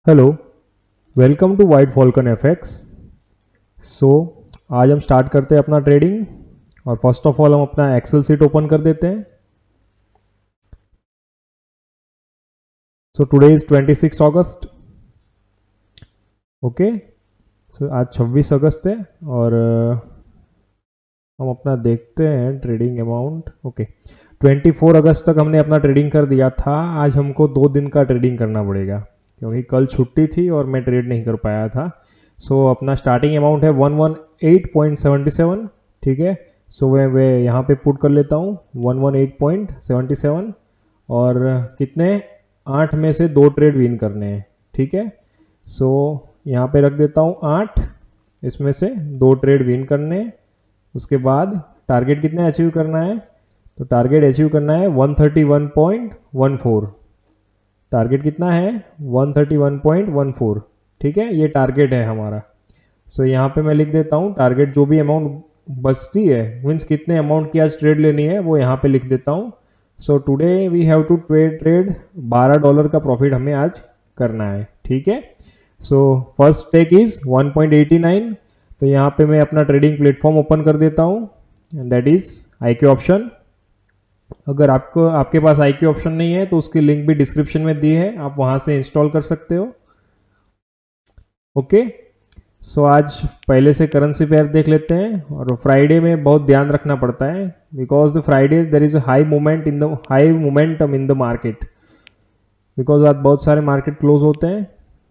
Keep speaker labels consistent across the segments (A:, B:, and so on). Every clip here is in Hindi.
A: Hello, welcome to white falcon FX. So आज हम स्टार्ट करते हैं अपना ट्रेडिंग। और फर्स्ट ऑफ ऑल हम अपना एक्सेल सीट ओपन कर देते हैं। So today is 26 August. Okay, so आज 26 अगस्त है और हम अपना देखते हैं ट्रेडिंग अमाउंट। ओके, 24 अगस्त तक हमने अपना ट्रेडिंग कर दिया था। आज हमको 2 दिन का ट्रेडिंग करना पड़ेगा क्योंकि कल छुट्टी थी और मैं ट्रेड नहीं कर पाया था। सो अपना स्टार्टिंग अमाउंट है 118.77। ठीक है, सो मैं यहाँ पे पुट कर लेता हूँ 118.77 और कितने 8 में से 2 ट्रेड विन करने हैं। ठीक है, सो यहाँ पे रख देता हूँ 8, इसमें से 2 ट्रेड विन करने हैं। उसके बाद टारगेट कितने अचीव करना है, तो टारगेट अचीव करना है 131.14। टारगेट कितना है 131.14। ठीक है, ये टारगेट है हमारा। सो यहाँ पे मैं लिख देता हूँ टारगेट, जो भी अमाउंट बचती है मीन्स कितने अमाउंट की आज ट्रेड लेनी है वो यहाँ पे लिख देता हूँ। So today we have to trade $12 का प्रॉफिट हमें आज करना है। ठीक है, सो फर्स्ट टेक इज 1.89। तो यहाँ पे मैं अपना ट्रेडिंग प्लेटफॉर्म ओपन कर देता हूँ and that is IQ option. अगर आपके पास IQ ऑप्शन नहीं है तो उसकी लिंक भी डिस्क्रिप्शन में दी है, आप वहां से इंस्टॉल कर सकते हो। ओके, सो आज पहले से करेंसी पेयर देख लेते हैं। और फ्राइडे में बहुत ध्यान रखना पड़ता है because the Friday there is high momentum in the market, because आज बहुत सारे मार्केट क्लोज होते हैं।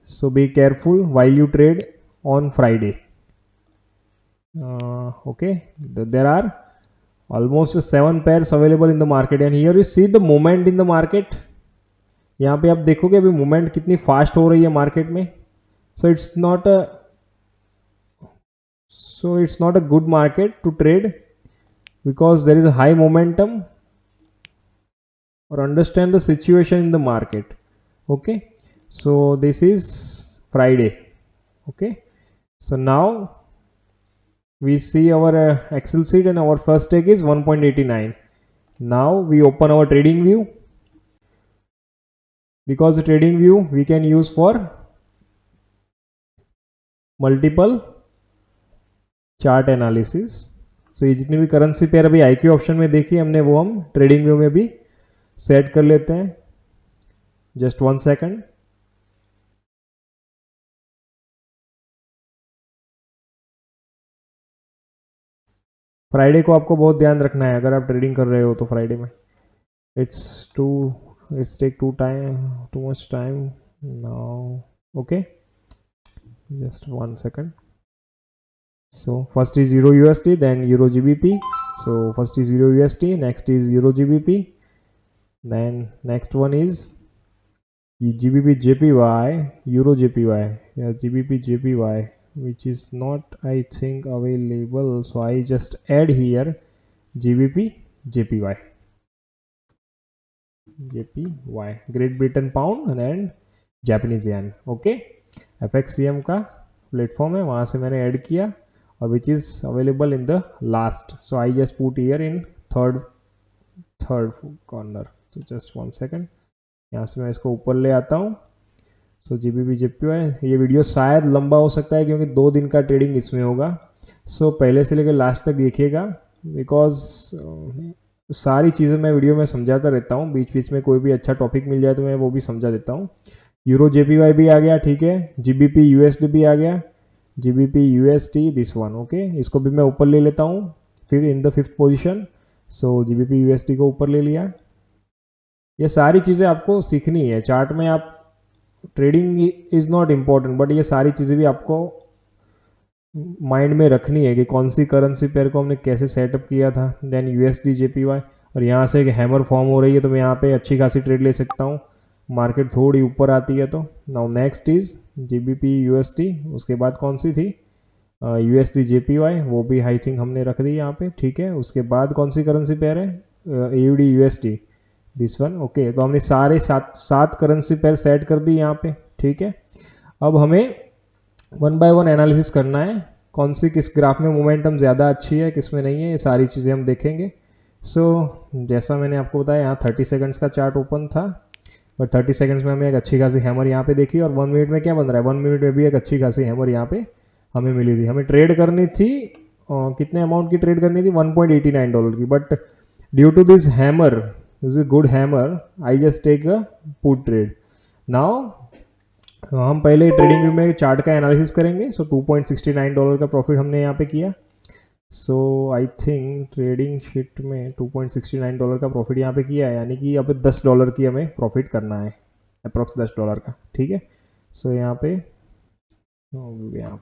A: So be careful while you trade on Friday. Okay, there are almost 7 pairs available in the market and here you see the movement in the market। यहाँ पे आप देखोगे अभी मूवमेंट कितनी फास्ट हो रही है मार्केट में। So it's not a good market to trade because there is a high momentum और understand the situation in the market. Okay, so this is Friday. Okay, so now we see our Excel sheet and our first take is 1.89. Now we open our trading view because the trading view we can use for multiple chart analysis. So ये जितनी भी करेंसी पेयर अभी IQ ऑप्शन में देखी हमने वो हम ट्रेडिंग व्यू में भी सेट कर लेते हैं। Just 1 second. फ्राइडे को आपको बहुत ध्यान रखना है अगर आप ट्रेडिंग कर रहे हो तो। फ्राइडे में it's take too much time now. Okay, just 1 second। So first is Euro USD, then Euro GBP। So first is Euro USD, next is Euro GBP, then next one is GBP JPY, Euro JPY, yeah, GBP JPY, which is not I think available, so I just add here GBP JPY, Great Britain Pound and Japanese Yen। Okay, FXCM का प्लेटफॉर्म है, वहाँ से मैंने ऐड किया और which is available in the last. So I just put year in third corner. तो जस्ट 1 सेकंड, यहाँ से मैं इसको ऊपर ले आता हूँ। सो GBP JPY, ये वीडियो शायद लंबा हो सकता है क्योंकि 2 दिन का ट्रेडिंग इसमें होगा। सो पहले से लेकर लास्ट तक देखिएगा बिकॉज सारी चीज़ें मैं वीडियो में समझाता रहता हूँ, बीच बीच में कोई भी अच्छा टॉपिक मिल जाए तो मैं वो भी समझा देता हूँ। यूरो JPY भी आ गया, ठीक है, GBP USD भी आ गया, GBP USD this one. Okay, इसको भी मैं ऊपर ले लेता हूँ फिर in the 5th position. So GBP USD को ऊपर ले लिया। ये सारी चीज़ें आपको सीखनी है चार्ट में। आप trading is not important but ये सारी चीज़ें भी आपको माइंड में रखनी है कि कौन सी करेंसी पेयर को हमने कैसे सेटअप किया था। देन USD JPY, और यहाँ से एक हैमर फॉर्म हो रही है तो मैं यहाँ पे अच्छी खासी ट्रेड ले सकता हूँ, मार्केट थोड़ी ऊपर आती है तो। Now next is GBP USD, उसके बाद कौन सी थी USD JPY, वो भी आई थिंक हमने रख दी यहाँ पे। ठीक है, उसके बाद कौन सी करेंसी पेयर है AUD USD this one. Okay, तो हमने सारे सात करेंसी पेयर सेट कर दी यहाँ पे। ठीक है, अब हमें 1 बाय 1 एनालिसिस करना है, कौन सी किस ग्राफ में मोमेंटम ज़्यादा अच्छी है किस में नहीं है, ये सारी चीज़ें हम देखेंगे। सो जैसा मैंने आपको बताया यहाँ 30 सेकंड्स का चार्ट ओपन था बट 30 सेकंड्स में हमें एक अच्छी खासी हैमर यहाँ पे देखी, और 1 मिनट में क्या बन रहा है, 1 मिनट में भी एक अच्छी खासी हैमर यहाँ पे हमें मिली थी। हमें ट्रेड करनी थी कितने अमाउंट की ट्रेड करनी थी, $1.89 की, but due to this hammer, this is good hammer, I just take a put trade. Now हम पहले ट्रेडिंग व्यू में चार्ट का एनालिसिस करेंगे। सो $2.69 का प्रॉफिट हमने यहाँ पे किया। So I think trading sheet में $2.69 का प्रॉफिट यहाँ पे किया है, यानी कि यहाँ पे $10 की हमें प्रॉफिट करना है, अप्रोक्स $10 का, ठीक है। सो यहाँ पे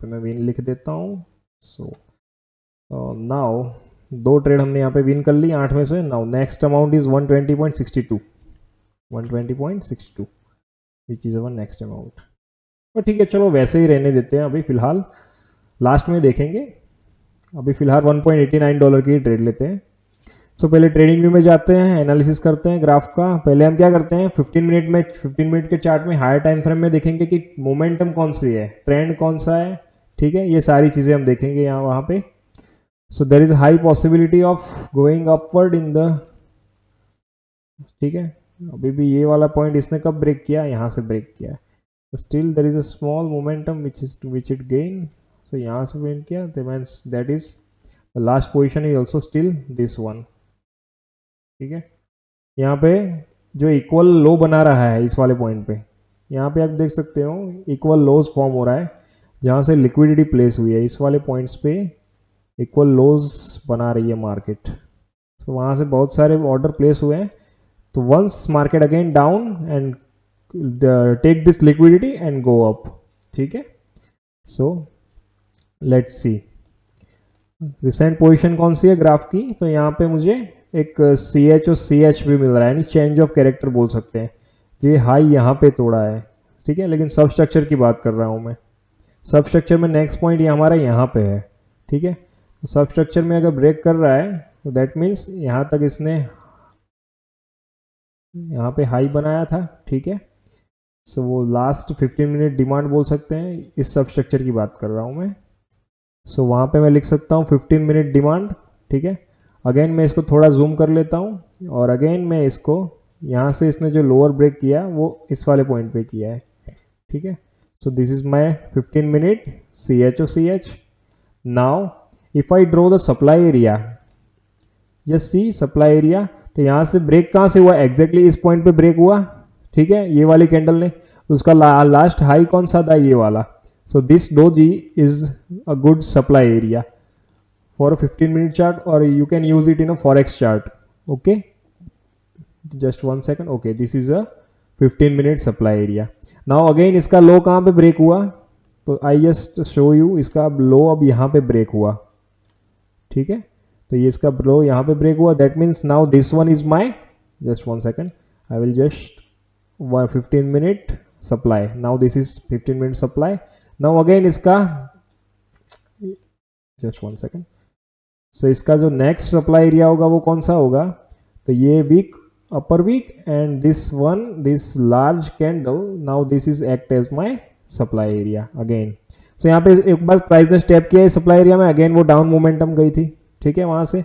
A: मैं विन लिख देता हूँ। सो नाउ 2 ट्रेड हमने यहाँ पे विन कर ली 8 में से। Now next amount is 120.62 which is our next amount. तो ठीक है, चलो वैसे ही रहने देते हैं अभी फिलहाल, लास्ट में देखेंगे। अभी फिलहाल $1.89 की ट्रेड लेते हैं। सो पहले ट्रेडिंग व्यू में जाते हैं, एनालिसिस करते हैं ग्राफ का। पहले हम क्या करते हैं, 15 मिनट के चार्ट में हायर टाइम फ्रेम में देखेंगे कि मोमेंटम कौन सी है, ट्रेंड कौन सा है, ठीक है। ये सारी चीजें हम देखेंगे यहाँ वहां पे। So there is high possibility of going upward in the, ठीक है। अभी भी ये वाला पॉइंट इसने कब ब्रेक किया, यहाँ से ब्रेक किया है। Still there is a small momentum which it gain. So यहाँ से गेन किया, that is last position is also still this one, ठीक है। यहाँ पे जो इक्वल लो बना रहा है इस वाले पॉइंट पे, यहाँ पे आप देख सकते हो इक्वल लोज फॉर्म हो रहा है, जहाँ से लिक्विडिटी प्लेस हुई है इस वाले पॉइंट्स पे इक्वल लोज बना रही है मार्केट। सो वहाँ से बहुत सारे ऑर्डर प्लेस हुए हैं। तो once market again down and take this liquidity and go up, ठीक है। So let's see recent position कौन सी है ग्राफ की। तो यहाँ पे मुझे एक CH और CH भी मिल रहा है, यानी चेंज ऑफ कैरेक्टर बोल सकते हैं। ये हाई यहाँ पे तोड़ा है, ठीक है, लेकिन सब स्ट्रक्चर की बात कर रहा हूँ मैं। सब स्ट्रक्चर में नेक्स्ट पॉइंट ये हमारा यहाँ पे है, ठीक है। तो सब स्ट्रक्चर में अगर ब्रेक कर रहा है तो दैट मीन्स यहाँ तक इसने यहाँ पे हाई बनाया था, ठीक है। सो वो लास्ट 15 मिनट डिमांड बोल सकते हैं, इस सब स्ट्रक्चर की बात कर रहा हूँ मैं। सो वहाँ पे मैं लिख सकता हूँ 15 मिनट डिमांड, ठीक है। अगेन मैं इसको थोड़ा जूम कर लेता हूँ, और अगेन मैं इसको यहाँ से इसने जो लोअर ब्रेक किया वो इस वाले पॉइंट पे किया है, ठीक है। So this is my 15 minute CH और CH। Now if I draw the supply area, just C supply area, तो यहाँ से ब्रेक कहाँ से हुआ, एग्जैक्टली इस पॉइंट पे ब्रेक हुआ, ठीक है, ये वाली कैंडल ने। उसका लास्ट हाई कौन सा था, ये वाला। So this doji is a good supply area for a 15 minute chart, or you can use it in a forex chart. Okay, just 1 second. Okay, this is a 15 minute supply area. Now again इसका लो कहाँ पे ब्रेक हुआ, तो I just show you इसका लो अब यहाँ पे ब्रेक हुआ, ठीक है। तो ये इसका लो यहाँ पे ब्रेक हुआ, that means now this one is my, just 1 second, I will just 15 minute supply. Now this is 15 minute supply. Now again इसका just 1 second, so इसका जो नेक्स्ट सप्लाई एरिया होगा वो कौन सा होगा, तो ये wick, upper wick, and this one, this large candle, now this is act as my supply area again. सो यहाँ पे एक बार प्राइस ने स्टेप किया इस सप्लाई एरिया में, अगेन वो डाउन मोमेंटम गई थी, ठीक है। वहां से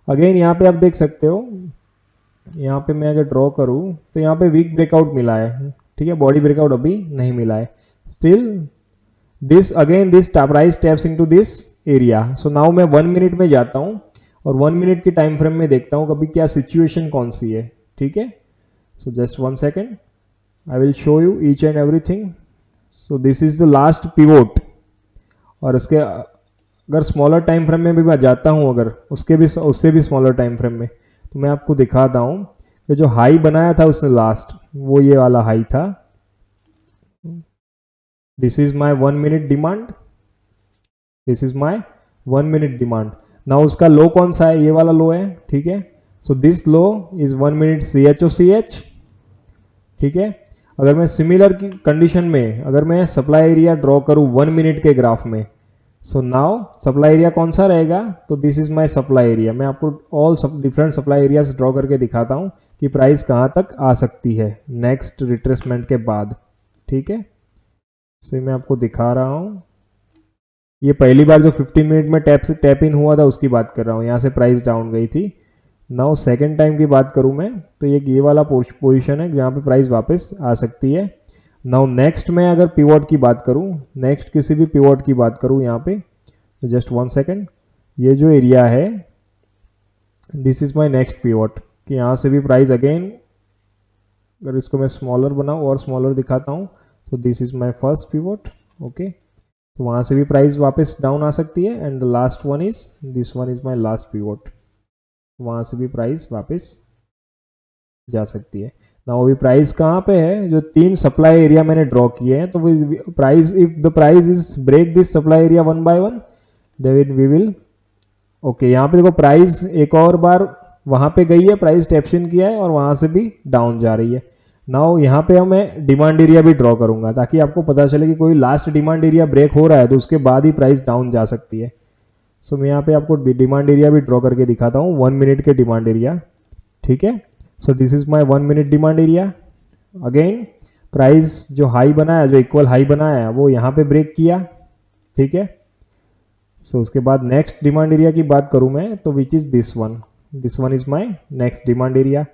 A: अगेन यहाँ पे आप देख सकते हो, यहाँ पे मैं अगर ड्रॉ करूँ तो यहाँ पे वीक ब्रेकआउट मिला है, ठीक है, बॉडी ब्रेकआउट अभी नहीं मिला है। Still this again this price steps into this area. So now मैं 1 मिनट में जाता हूं और 1 मिनट के टाइम फ्रेम में देखता हूं कभी क्या सिचुएशन कौन सी है, ठीक है। So just 1 second, I will show you each and everything. So this is the last pivot, और इसके अगर स्मॉलर टाइम फ्रेम में भी मैं जाता हूं, अगर उससे भी स्मॉलर टाइम फ्रेम में, तो मैं आपको दिखाता हूं कि जो हाई बनाया था उसने लास्ट, वो ये वाला हाई था। This is my 1 minute demand. This is my 1 minute demand. Now उसका लो कौन सा है, ये वाला लो है, ठीक है। So this low is 1 minute CH और CH, ठीक है। अगर मैं सिमिलर की कंडीशन में अगर मैं सप्लाई एरिया ड्रॉ करूं 1 मिनट के ग्राफ में, सो नाउ सप्लाई एरिया कौन सा रहेगा, तो this is my supply area. मैं आपको all different supply areas draw करके दिखाता हूं कि प्राइस कहां तक आ सकती है नेक्स्ट रिट्रेसमेंट के बाद, ठीक है। सो मैं आपको दिखा रहा हूं, ये पहली बार जो 15 मिनट में टैप इन हुआ था उसकी बात कर रहा हूं, यहां से प्राइस डाउन गई थी, नाउ सेकेंड टाइम की बात करूं मैं तो ये वाला पोजीशन है जहां पे प्राइस वापस आ सकती है। नाउ नेक्स्ट मैं अगर पिवोट की बात करूं, नेक्स्ट किसी भी पिवोट की बात करूं यहाँ पे, तो जस्ट 1 सेकेंड, ये जो एरिया है this is my next pivot, कि यहाँ से भी प्राइस अगेन, अगर इसको मैं स्मॉलर बनाऊं और स्मॉलर दिखाता हूं तो this is my first pivot. Okay, तो वहां से भी प्राइस वापस डाउन आ सकती है and the last one is this one is my last pivot, वहां से भी प्राइस वापस जा सकती है। नाउ अभी प्राइस कहाँ पे है, जो 3 सप्लाई एरिया मैंने ड्रॉ किए हैं, तो price if the price is break this supply area 1 by 1 then we will, okay यहाँ पे देखो प्राइस एक और बार वहां पे गई है, प्राइस टेप्शन किया है और वहां से भी डाउन जा रही है। नाउ यहाँ पे मैं डिमांड एरिया भी ड्रॉ करूंगा ताकि आपको पता चले कि कोई लास्ट डिमांड एरिया ब्रेक हो रहा है तो उसके बाद ही प्राइस डाउन जा सकती है। सो मैं यहाँ पे आपको डिमांड एरिया भी ड्रॉ करके दिखाता हूँ, 1 मिनट के डिमांड एरिया। ठीक है, so this is my 1 minute demand area. Again price जो हाई बनाया, जो इक्वल हाई बनाया वो यहाँ पे ब्रेक किया। ठीक है, सो उसके बाद नेक्स्ट डिमांड एरिया की बात करूं मैं तो which is this one is my next demand area.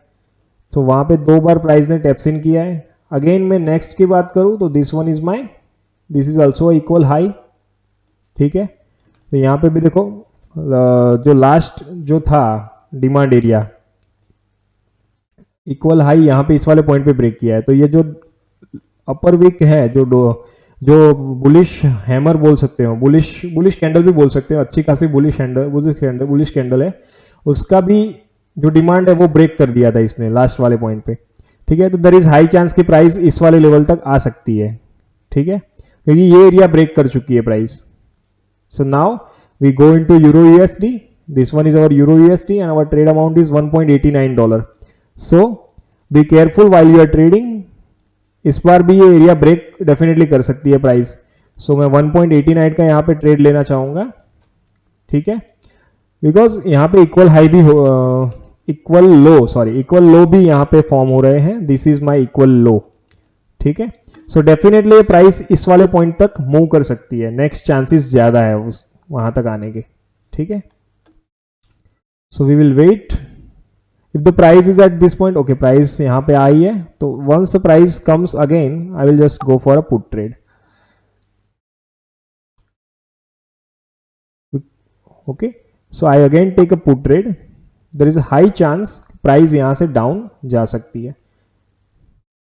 A: तो वहां पे 2 बार प्राइस ने टैप्स इन किया है। अगेन मैं नेक्स्ट की बात करूं तो this one is my, this is also equal high. ठीक है, तो यहाँ पे भी देखो जो लास्ट जो था डिमांड एरिया इक्वल हाई यहाँ पे इस वाले पॉइंट पे ब्रेक किया है। तो ये जो अपर विक है, जो बुलिश हैमर बोल सकते हो, बुलिश कैंडल भी बोल सकते हो, अच्छी खासी बुलिश कैंडल है, उसका भी जो डिमांड है वो ब्रेक कर दिया था इसने लास्ट वाले पॉइंट पे। ठीक है, तो देयर इज हाई चांस कि प्राइस इस वाले लेवल तक आ सकती है। ठीक है, क्योंकि ये एरिया ब्रेक कर चुकी है price. So now we go into euro USD, this one is our euro USD and our trade amount is $1.89। So be careful while you are trading, इस बार भी ये एरिया ब्रेक डेफिनेटली कर सकती है प्राइस। सो मैं 1.89 का यहाँ पे ट्रेड लेना चाहूंगा। ठीक है, बिकॉज यहाँ पे इक्वल हाई भी इक्वल लो भी यहाँ पे फॉर्म हो रहे हैं, दिस इज माय इक्वल लो। ठीक है, सो डेफिनेटली प्राइस इस वाले पॉइंट तक मूव कर सकती है, नेक्स्ट चांसेस ज्यादा है उस वहां तक आने के। ठीक है, so we will wait if the price is at this point. Okay, price यहाँ पे आई है, तो once price comes again I will just go for a put trade. Okay, so I again take a put trade, there is a high chance price यहां से डाउन जा सकती है।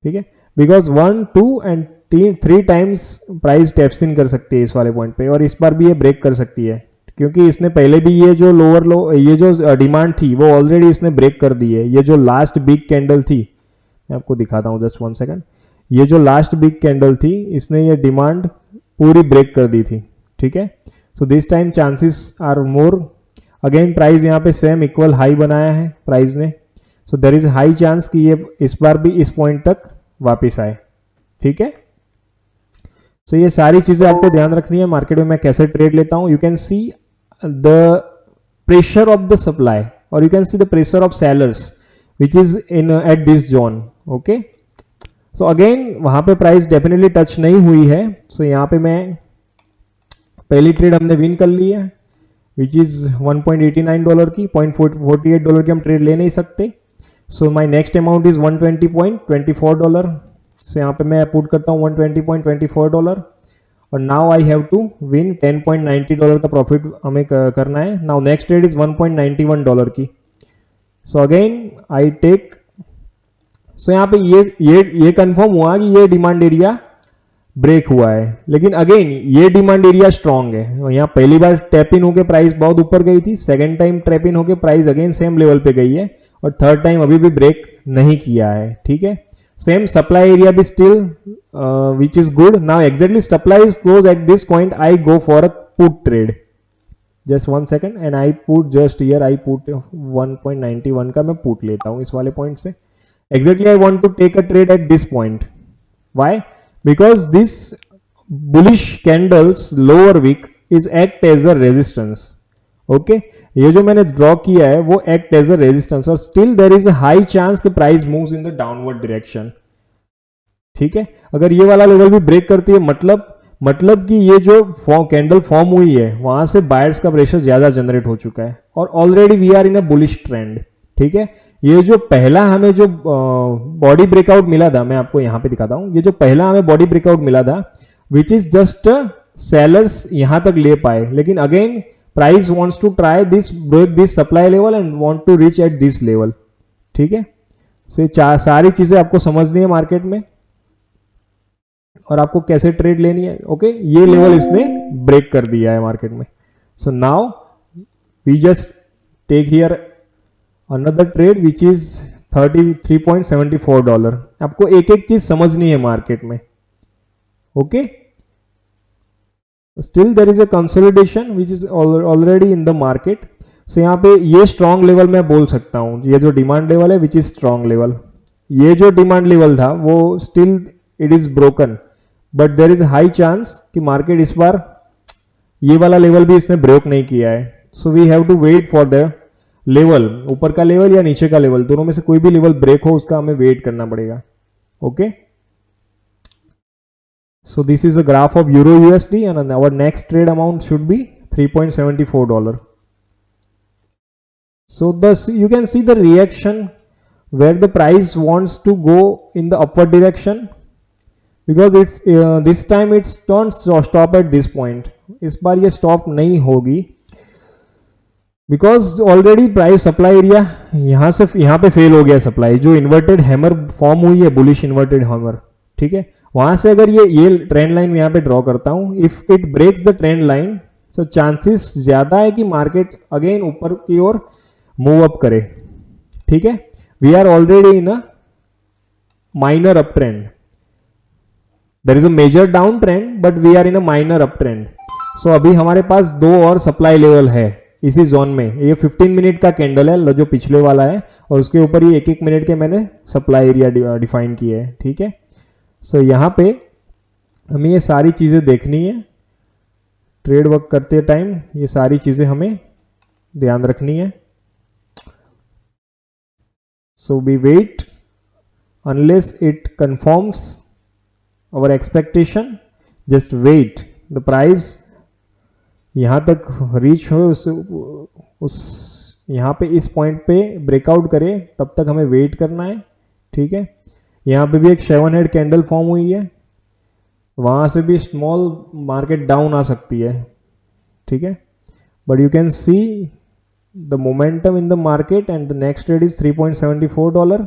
A: ठीक है, because 1, 2 and 3 times price taps in कर सकती है इस वाले पॉइंट पे, और इस बार भी ये ब्रेक कर सकती है क्योंकि इसने पहले भी ये जो ये जो डिमांड थी वो ऑलरेडी इसने ब्रेक कर दी है। ये जो लास्ट बिग कैंडल थी, मैं आपको दिखाता हूँ जस्ट 1 सेकेंड, ये जो लास्ट बिग कैंडल थी इसने ये डिमांड पूरी ब्रेक कर दी थी। ठीक है, so this time chances are more. Again price यहाँ पे सेम इक्वल हाई बनाया है प्राइस ने, so there is high chance कि ये इस बार भी इस पॉइंट तक वापस आए। ठीक है, सो ये सारी चीजें आपको ध्यान रखनी है मार्केट में मैं कैसे ट्रेड लेता हूं। You can see the pressure of the supply और you can see the pressure of sellers which is in at this zone. Okay, so again वहां पे प्राइस डेफिनेटली टच नहीं हुई है। सो यहाँ पे मैं पहली ट्रेड हमने विन कर ली है विच इज $1.89 की, $0.48 की हम ट्रेड ले नहीं सकते। So my next amount is $120.24। So यहाँ पे मैं पुट करता हूँ $120.24 और now I have to win $10.90 का प्रॉफिट हमें करना है। नाउ नेक्स्ट ट्रेड इज $1.91 की। सो अगेन आई टेक, सो यहाँ पे ये कंफर्म हुआ कि ये डिमांड एरिया ब्रेक हुआ है, लेकिन अगेन ये डिमांड एरिया स्ट्रांग है। यहाँ पहली बार टैप इन होके प्राइस बहुत ऊपर गई थी, सेकंड टाइम टैप इन होके प्राइस अगेन सेम लेवल पे गई है और थर्ड टाइम अभी भी ब्रेक नहीं किया है। ठीक है, सेम सप्लाई एरिया भी still which is good. Now exactly supply is close eight this point, I go for a put trade. Just 1 second and I put just here, I put 1.91 का मैं पुट लेता हूं इस वाले पॉइंट से। Exactly I want to take a trade at this point. Why? Because this bullish candles lower wick is act as a resistance. Okay, ये जो मैंने ड्रॉ किया है वो act as a resistance और still there is a high chance कि price moves in the downward direction. ठीक है, अगर ये वाला लेवल भी ब्रेक करती है मतलब कि ये जो कैंडल फॉर्म हुई है वहां से बायर्स का प्रेशर ज्यादा जनरेट हो चुका है और already we are in a bullish trend. ठीक है, ये जो पहला हमें जो बॉडी ब्रेकआउट मिला था, मैं आपको यहां पे दिखाता हूं, ये जो पहला हमें बॉडी ब्रेकआउट मिला था विच इज जस्ट सेलर्स यहां तक ले पाए, लेकिन again price wants to try this, break this supply level and want to reach at this level. ठीक है, सो सारी चीजें आपको समझनी है मार्केट में और आपको कैसे ट्रेड लेनी है। ओके, ये लेवल इसने ब्रेक कर दिया है मार्केट में। So now we just take here another trade which is $33.74। आपको एक एक चीज समझनी है मार्केट में। Okay, still there is a consolidation which is already in the market. So यहाँ पे ये स्ट्रॉन्ग लेवल मैं बोल सकता हूं, ये जो डिमांड लेवल है विच इज स्ट्रॉन्ग लेवल, ये जो डिमांड लेवल था वो still it is broken, but there is high chance कि मार्केट इस बार ये वाला लेवल भी इसने ब्रेक नहीं किया है। So we have to wait for the level, ऊपर का लेवल या नीचे का लेवल, दोनों में से कोई भी लेवल ब्रेक हो उसका हमें वेट करना पड़ेगा। Okay, so this is a graph of euro USD and our next trade amount should be $3.74। So thus you can see the reaction where the price wants to go in the upward direction, because it's this time it's don't stop at this point. इस बार ये stop नहीं होगी because already price supply area यहाँ से यहाँ पे फेल हो गया सप्लाई, जो इन्वर्टेड हैमर फॉर्म हुई है, बुलिश इन्वर्टेड हैमर। ठीक है, वहां से अगर ये ट्रेंड लाइन यहाँ पे ड्रॉ करता हूं, if it breaks the trend line, so chances ज्यादा है कि मार्केट अगेन ऊपर की ओर मूव अप करे। ठीक है, we are already in a minor up trend, there is a major down trend but we are in a minor up trend. So अभी हमारे पास दो और सप्लाई लेवल है इसी जोन में। ये 15 मिनट का कैंडल है जो पिछले वाला है, और उसके ऊपर ये एक एक मिनट के मैंने सप्लाई एरिया डिफाइन किए हैं। ठीक है, सो यहां पे हमें ये सारी चीजें देखनी है ट्रेड वर्क करते टाइम, ये सारी चीजें हमें ध्यान रखनी है। So we wait unless it confirms our expectation, just wait the price यहां तक रीच हो, उस यहां पे इस पॉइंट पे ब्रेकआउट करे, तब तक हमें वेट करना है। ठीक है, यहां पे भी एक 7 हेड कैंडल फॉर्म हुई है, वहां से भी स्मॉल मार्केट डाउन आ सकती है। ठीक है, but you can C the momentum in the market and the next trade is $3.74।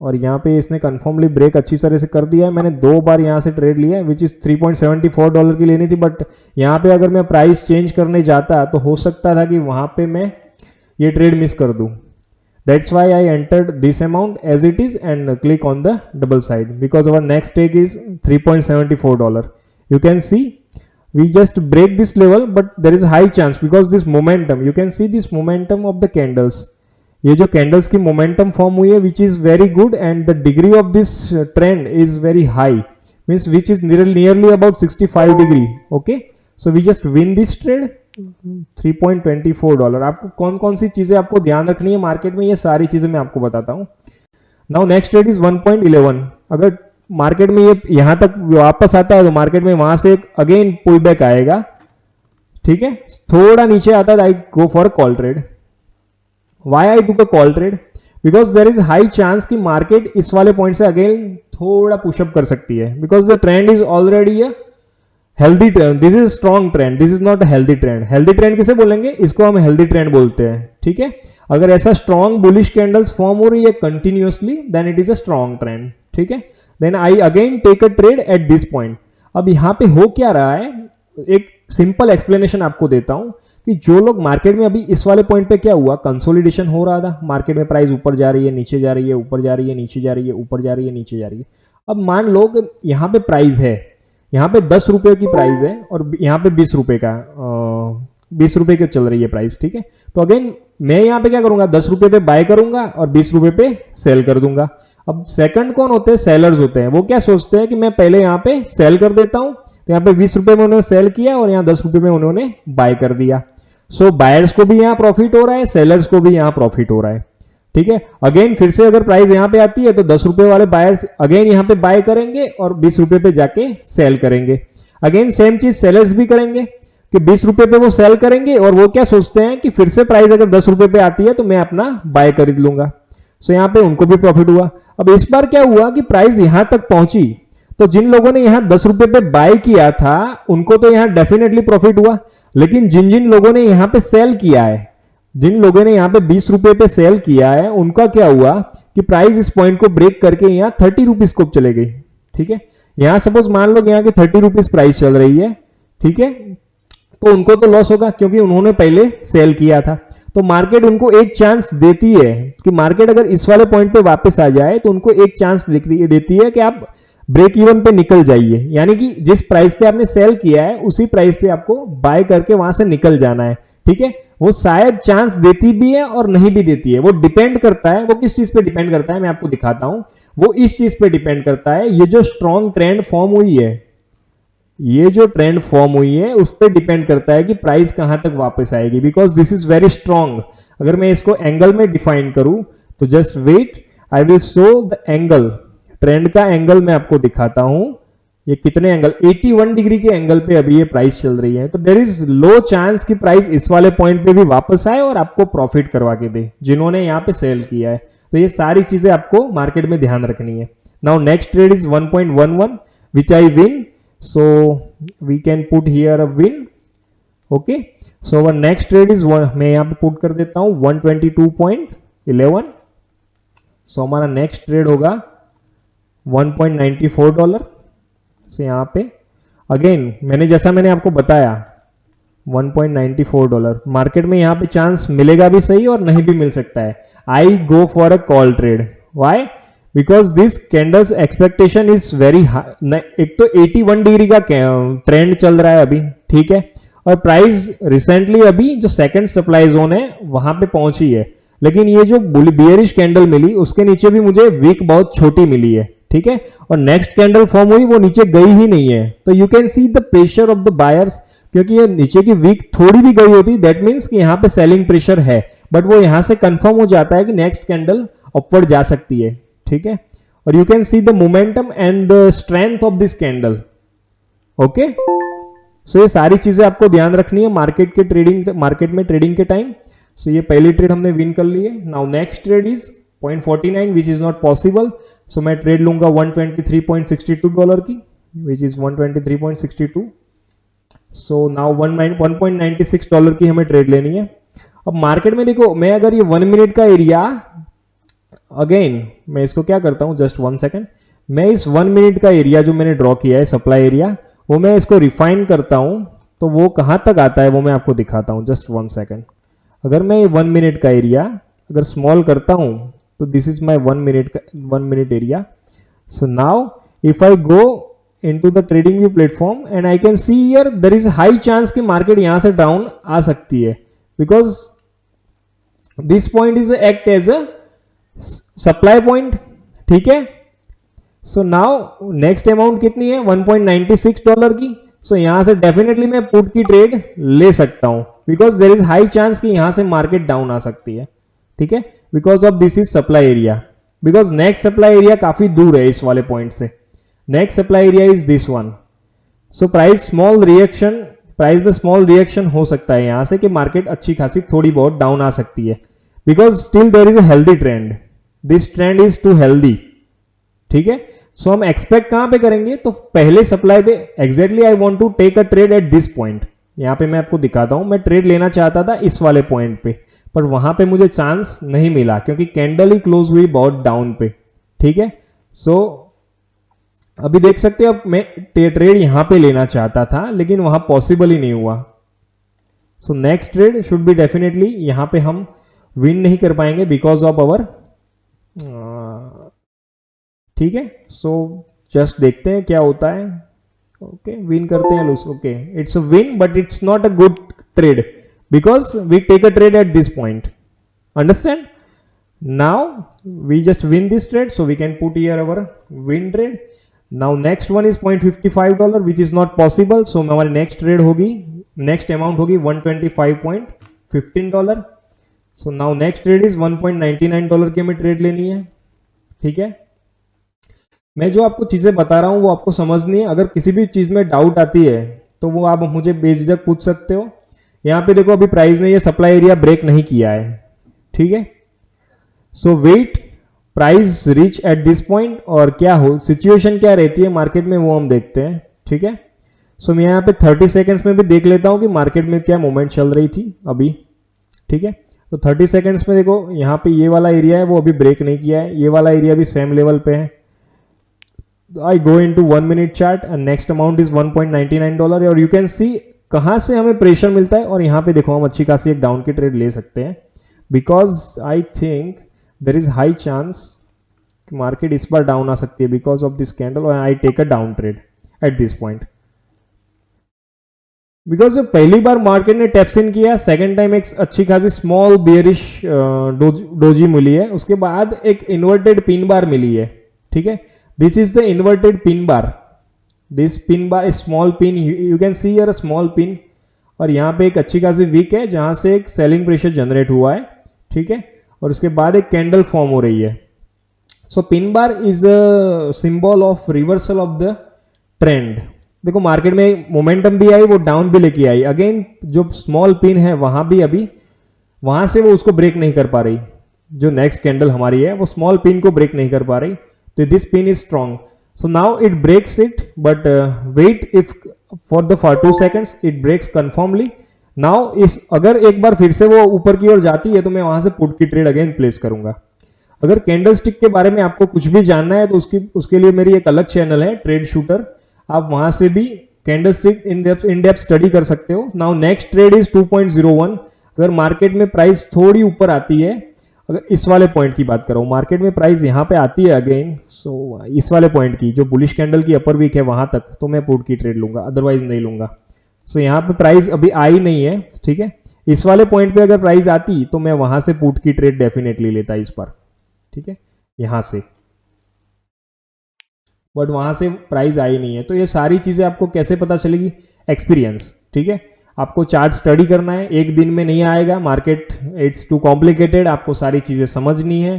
A: और यहाँ पे इसने कंफर्मली ब्रेक अच्छी तरह से कर दिया है। मैंने 2 बार यहाँ से ट्रेड लिया है विच इज $3.74 की लेनी थी, बट यहाँ पे अगर मैं प्राइस चेंज करने जाता तो हो सकता था कि वहां पे मैं ये ट्रेड मिस कर दूं। That's why I entered this amount as it is and click on the double side, because our next take is $3.74। You can see we just break this level, but there is high chance because this momentum, you can see this momentum of the candles, ये जो candles की momentum form हुई है which is very good and the degree of this trend is very high, means which is nearly about 65 degree। okay, so we just win this trade $3.24। आपको कौन कौन सी चीजें आपको ध्यान रखनी है मार्केट में, ये सारी चीजें मैं आपको बताता हूं। Now next trade is 1.11। अगर मार्केट में ये यहां तक वापस आता है तो मार्केट में वहां से एक अगेन पुल बैक आएगा। ठीक है, थोड़ा नीचे आता है, I go for call trade. Why I took a call trade, because there is high chance कि मार्केट इस वाले पॉइंट से अगेन थोड़ा पुशअप कर सकती है, because the trend is already a healthy trend, this is strong trend, this is not a healthy trend. Healthy trend किसे बोलेंगे, इसको हम हेल्दी ट्रेंड बोलते हैं। ठीक है, अगर ऐसा स्ट्रॉन्ग बुलिश कैंडल्स फॉर्म हो रही है continuously, then it is a strong trend. ठीक है, then I again take a trade at this point. अब यहां पे हो क्या रहा है, एक सिंपल एक्सप्लेनेशन आपको देता हूं कि जो लोग मार्केट में अभी इस वाले पॉइंट पे क्या हुआ, कंसोलिडेशन हो रहा था, मार्केट में प्राइस ऊपर जा रही है, नीचे जा रही है, ऊपर जा रही है, नीचे जा रही है, ऊपर जा रही है, नीचे जा रही है। अब मान लो कि यहां पे प्राइस है, यहां पे 10 रुपए की प्राइस है और यहां पे 20 रुपए का 20 रुपए की चल रही है प्राइस। ठीक है, तो अगेन मैं यहां पे क्या करूंगा, 10 रुपए पे बाय करूंगा और 20 रुपए पे सेल कर दूंगा। अब सेकंड कौन होते हैं, सेलर्स होते हैं। वो क्या सोचते हैं कि मैं पहले यहां पे सेल कर देता हूं, तो यहां पे 20 रुपए में उन्होंने सेल किया और यहां 10 रुपए में उन्होंने बाय कर दिया। सो बायर्स को भी यहां प्रॉफिट हो रहा है, सेलर्स को भी यहां प्रॉफिट हो रहा है। ठीक है, अगेन फिर से अगर प्राइस यहां पे आती है तो 10 रुपए वाले बायर्स अगेन यहां पे बाय करेंगे और 20 रुपए पे जाके सेल करेंगे। अगेन सेम चीज सेलर्स भी करेंगे। कि 20 रुपए पे वो सेल करेंगे और वो क्या सोचते हैं कि फिर से प्राइस अगर 10 रुपए पे आती है तो मैं अपना बाय खरीद लूंगा। सो यहाँ पे उनको भी प्रॉफिट हुआ। अब इस बार क्या हुआ कि प्राइस यहां तक पहुंची, तो जिन लोगों ने यहां 10 रुपए पे बाय किया था उनको तो यहां डेफिनेटली प्रॉफिट हुआ, लेकिन जिन जिन लोगों ने यहां पे सेल किया है, जिन लोगों ने यहां पे 20 रुपए पे सेल किया है, उनका क्या हुआ कि प्राइस इस पॉइंट को ब्रेक करके यहां 30 रुपीज को चले गई। ठीक है, यहां सपोज मान लो यहां की 30 रुपीज प्राइस चल रही है, ठीक है, तो उनको तो लॉस होगा क्योंकि उन्होंने पहले सेल किया था। तो मार्केट उनको एक चांस देती है कि मार्केट अगर इस वाले पॉइंट पे वापस आ जाए तो उनको एक चांस देती है कि आप ब्रेक इवन पे निकल जाइए, यानी कि जिस प्राइस पे आपने सेल किया है उसी प्राइस पे आपको बाय करके वहां से निकल जाना है। ठीक है, वो शायद चांस देती भी है और नहीं भी देती है, वो डिपेंड करता है। वो किस चीज पे डिपेंड करता है मैं आपको दिखाता हूं। वो इस चीज पे डिपेंड करता है, ये जो स्ट्रॉन्ग ट्रेंड फॉर्म हुई है, ये जो ट्रेंड फॉर्म हुई है उस पर डिपेंड करता है कि प्राइस कहां तक वापस आएगी, because this is very strong. अगर मैं इसको एंगल में डिफाइन करूं तो just wait, I will show the angle, trend का एंगल मैं आपको दिखाता हूं। ये कितने एंगल, 81 डिग्री के एंगल पे अभी ये प्राइस चल रही है। तो देर इज लो चांस कि प्राइस इस वाले पॉइंट पे भी वापस आए और आपको प्रॉफिट करवा के दे जिन्होंने यहां पे सेल किया है। तो ये सारी चीजें आपको मार्केट में ध्यान रखनी है। Now next trade is 1.11 which I win, so we can put here a win. Okay, so our next trade is मैं यहां पे पुट कर देता हूं 122.11। so हमारा नेक्स्ट ट्रेड होगा $1.94। so यहां पे अगेन मैंने आपको बताया $1.94, मार्केट में यहां पे चांस मिलेगा भी सही और नहीं भी मिल सकता है। I go for a call trade, why? Because this candles expectation is very high. एक तो 81 डिग्री का ट्रेंड चल रहा है अभी, ठीक है, और प्राइस रिसेंटली अभी जो सेकंड सप्लाई जोन है वहां पे पहुंची है, लेकिन ये जो बियरिश कैंडल मिली उसके नीचे भी मुझे वीक बहुत छोटी मिली है। ठीक है, और नेक्स्ट कैंडल फॉर्म हुई वो नीचे गई ही नहीं है। तो you can see the pressure of the buyers, क्योंकि ये नीचे की वीक थोड़ी भी गई होती दैट मीन्स कि यहां पे सेलिंग प्रेशर है, बट वो यहां से कंफर्म हो जाता है कि नेक्स्ट कैंडल अपवर्ड जा सकती है। ठीक है, और you can see the momentum and the strength of this candle. Okay, so ये सारी चीजें आपको ध्यान रखनी है मार्केट में ट्रेडिंग के टाइम। सो ये पहली ट्रेड हमने विन कर ली है। Now next trade is 0.49 which is not possible. So मैं ट्रेड लूंगा $123.62 की, विच इज 123.62। सो नाउ $1.96 की हमें ट्रेड लेनी है। अब मार्केट में देखो, मैं अगर ये 1 मिनट का एरिया, अगेन मैं इसको क्या करता हूं, जस्ट 1 सेकेंड, मैं इस 1 मिनट का एरिया जो मैंने ड्रॉ किया है सप्लाई एरिया, वो मैं इसको रिफाइन करता हूं तो वो कहां तक आता है वो मैं आपको दिखाता हूं। जस्ट 1 सेकेंड, अगर मैं 1 मिनट का एरिया अगर स्मॉल करता हूं तो this is my 1 minute area. So now if I go into the trading view platform and I can see here there is high chance कि मार्केट यहां से डाउन आ सकती है, because this point is act as a supply point. ठीक है, सो नाउ नेक्स्ट अमाउंट कितनी है, $1.96 की। सो यहां से डेफिनेटली मैं पुट की ट्रेड ले सकता हूं, because there is high chance कि यहां से मार्केट डाउन आ सकती है। ठीक है, because of this is supply area, because next supply area काफी दूर है इस वाले पॉइंट से। Next supply area is this one. So price में स्मॉल रिएक्शन हो सकता है यहां से कि मार्केट अच्छी खासी थोड़ी बहुत डाउन आ सकती है, because still there is a healthy trend, this trend is too healthy. ठीक है, सो हम एक्सपेक्ट कहां पे करेंगे, तो पहले सप्लाई पे exactly I want to take a trade at this point. यहां पे मैं आपको दिखाता हूं, मैं ट्रेड लेना चाहता था इस वाले पॉइंट पे, पर वहां पे मुझे चांस नहीं मिला क्योंकि कैंडल ही क्लोज हुई बहुत डाउन पे। ठीक है, सो अभी देख सकते हो, अब मैं ट्रेड यहां पे लेना चाहता था लेकिन वहां पॉसिबल ही नहीं हुआ। सो next trade should be definitely, यहां पे हम विन नहीं कर पाएंगे बिकॉज ऑफ अवर, ठीक है, सो जस्ट देखते हैं क्या होता है। ओके, विन करते हैं lose, okay it's a win but it's not a good trade because we take a trade at this point, understand? Now we just win this trade, so we can put here our win trade. Now next one is $0.55 which is not possible, so हमारी नेक्स्ट ट्रेड होगी, नेक्स्ट अमाउंट होगी $125.15। So now next trade is $1.99 की हमें ट्रेड लेनी है। ठीक है, मैं जो आपको चीजें बता रहा हूं वो आपको समझनी है। अगर किसी भी चीज में डाउट आती है तो वो आप मुझे बेझिझक पूछ सकते हो। यहाँ पे देखो अभी प्राइस ने ये सप्लाई एरिया ब्रेक नहीं किया है, ठीक है। So wait price reach at this point, और क्या हो सिचुएशन क्या रहती है मार्केट में वो हम देखते हैं, ठीक है। सो मैं यहाँ पे 30 सेकेंड्स में भी देख लेता हूँ कि मार्केट में क्या मूवमेंट चल रही थी अभी, ठीक है। तो 30 सेकेंड्स में देखो यहाँ पे ये वाला एरिया है वो अभी ब्रेक नहीं किया है, ये वाला एरिया भी सेम लेवल पे है। I go into 1 minute chart and next amount is $1.99 और you can see कहाँ से हमें प्रेशर मिलता है, और यहाँ पे देखो हम अच्छी खासी एक डाउन की ट्रेड ले सकते हैं, because I think there is high chance market इस बार डाउन आ सकती है बिकॉज ऑफ दिस कैंडल, और I take a down trade at this point. Because जो पहली बार मार्केट ने टैप्स इन किया, सेकेंड टाइम एक अच्छी खासी स्मॉल बियरिश डोजी मिली है, उसके बाद एक इन्वर्टेड पिन बार मिली है, ठीक है। This is the inverted pin bar. This pin bar is small pin. You can see here a small pin. और यहाँ पे एक अच्छी खासी वीक है जहां से एक सेलिंग प्रेशर जनरेट हुआ है, ठीक है। और उसके बाद एक कैंडल फॉर्म हो रही है। So pin bar is a symbol of reversal of the trend. देखो मार्केट में मोमेंटम भी आई, वो डाउन भी लेके आई। अगेन जो स्मॉल पिन है वहां भी अभी वहां से वो उसको ब्रेक नहीं कर पा रही। जो नेक्स्ट कैंडल हमारी है वो स्मॉल पिन को ब्रेक नहीं कर पा रही, तो this pin is strong, so now it breaks it, but wait, if for 2 seconds it breaks conformly. now इस अगर एक बार फिर से वो ऊपर की ओर जाती है तो मैं वहां से पुट की ट्रेड अगेन प्लेस करूंगा। अगर कैंडल स्टिक के बारे में आपको कुछ भी जानना है तो उसके लिए मेरी एक अलग चैनल है ट्रेड शूटर, आप वहां से भी candle stick in depth study कर सकते हो। Now next trade is 2.01। अगर मार्केट में प्राइस थोड़ी ऊपर आती है, अगर इस वाले पॉइंट की बात करो, मार्केट में प्राइस यहां पे आती है अगेन, सो इस वाले पॉइंट की जो बुलिश कैंडल की अपर वीक है वहां तक, तो मैं पुट की ट्रेड लूंगा, अदरवाइज नहीं लूंगा। सो यहाँ पे प्राइस अभी आई नहीं है, ठीक है। इस वाले पॉइंट पे अगर प्राइस आती तो मैं वहां से पुट की ट्रेड डेफिनेटली लेता इस पर, ठीक है, यहां से। बट वहां से प्राइस आई नहीं है, तो ये सारी चीजें आपको कैसे पता चलेगी? एक्सपीरियंस, ठीक है। आपको चार्ट स्टडी करना है, एक दिन में नहीं आएगा मार्केट, इट्स टू कॉम्प्लिकेटेड। आपको सारी चीजें समझनी है,